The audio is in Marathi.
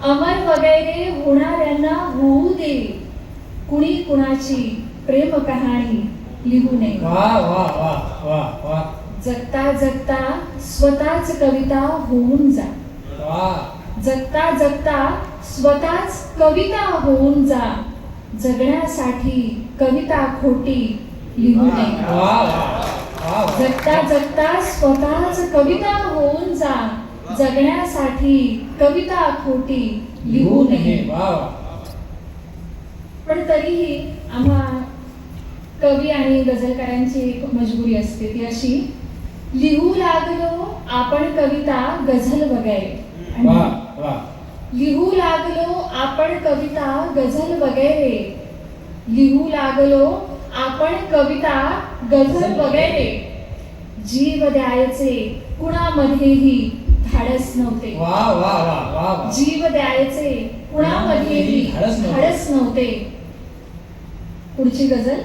अमर वगैरे होणाऱ्यांना होऊ दे, कुणी कुणाची प्रेम कहाणी लिहू नये. वा वा वा वा वा. जगता जगता स्वतःच कविता होऊन जा. वा. जगता जगता स्वतःच कविता होऊन जा. जगण्यासाठी कविता खोटी लिहू नये. वा वा वा. जगता जगता स्वतःच कविता होऊन जा. जगण्यासाठी कविता खोटी लिहू नये. वा वा. पण तरीही आम्हा कवी आणि गझलकारांची एक मजबुरी असते, ती अशी, लिहू लागलो आपण कविता गझल वगैरे. वा वा. लिहू लागलो आपण कविता गझल वगैरे. लिहू लागलो आपण कविता गझल वगैरे. जीव द्यायचे कुणामध्येही धाडस नव्हते. वा वा वा वा. जीव द्यायचे कुणामध्येही धाडस नव्हते. पुढची गझल.